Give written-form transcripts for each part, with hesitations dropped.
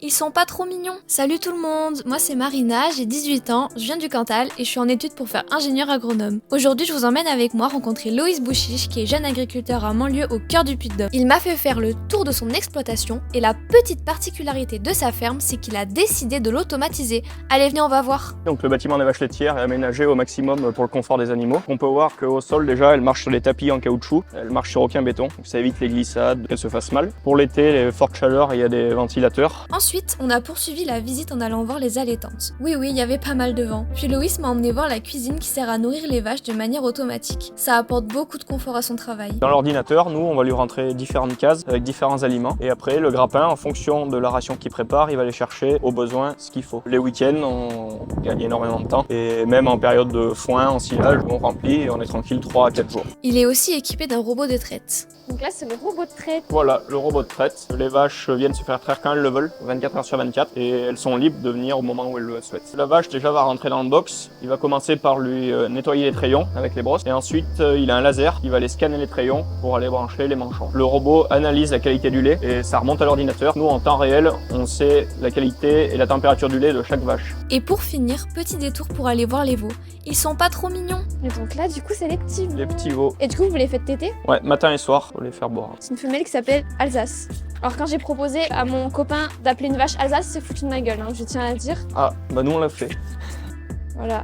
Ils sont pas trop mignons. Salut tout le monde, moi c'est Marina, j'ai 18 ans, je viens du Cantal et je suis en études pour faire ingénieur agronome. Aujourd'hui je vous emmène avec moi rencontrer Loïs Bouchiche qui est jeune agriculteur à Montlieu au cœur du Puy-de-Dôme. Il m'a fait faire le tour de son exploitation et la petite particularité de sa ferme c'est qu'il a décidé de l'automatiser. Allez venez on va voir. Donc le bâtiment des vaches laitières est aménagé au maximum pour le confort des animaux. On peut voir qu'au sol déjà elle marche sur des tapis en caoutchouc, elle marche sur aucun béton, donc ça évite les glissades, qu'elle se fasse mal. Pour l'été, les fortes chaleurs, il y a des ventilateurs. Ensuite, on a poursuivi la visite en allant voir les allaitantes. Oui, il y avait pas mal de vent. Puis Loïs m'a emmené voir la cuisine qui sert à nourrir les vaches de manière automatique. Ça apporte beaucoup de confort à son travail. Dans l'ordinateur, nous, on va lui rentrer différentes cases avec différents aliments. Et après, le grappin, en fonction de la ration qu'il prépare, il va aller chercher au besoin ce qu'il faut. Les week-ends, on gagne énormément de temps. Et même en période de foin, en silage, on remplit et on est tranquille 3 à 4 jours. Il est aussi équipé d'un robot de traite. Donc là, c'est le robot de traite. Voilà, le robot de traite. Les vaches viennent se faire traire quand elles le veulent, 24 heures sur 24, et elles sont libres de venir au moment où elles le souhaitent. La vache déjà va rentrer dans le box. Il va commencer par lui nettoyer les trayons avec les brosses, et ensuite il a un laser qui va aller scanner les trayons pour aller brancher les manchons. Le robot analyse la qualité du lait et ça remonte à l'ordinateur. Nous, en temps réel, on sait la qualité et la température du lait de chaque vache. Et pour finir, petit détour pour aller voir les veaux. Ils sont pas trop mignons. Et donc là, du coup, c'est les petits veaux. Les petits veaux. Et du coup, vous les faites téter? Ouais, matin et soir, faut les faire boire. C'est une femelle qui s'appelle Alsace. Alors quand j'ai proposé à mon copain d'appeler une vache Alsace, c'est foutu de ma gueule, hein, je tiens à le dire. Ah, bah nous on l'a fait. Voilà.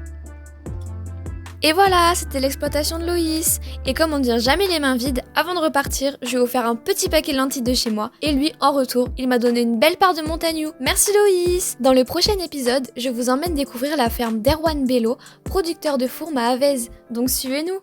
Et voilà, c'était l'exploitation de Loïs. Et comment dire jamais les mains vides, avant de repartir, je lui ai offert un petit paquet de lentilles de chez moi. Et lui, en retour, il m'a donné une belle part de Montagnou. Merci Loïs. Dans le prochain épisode, je vous emmène découvrir la ferme d'Erwan Bello, producteur de fourmes à Avez. Donc suivez-nous.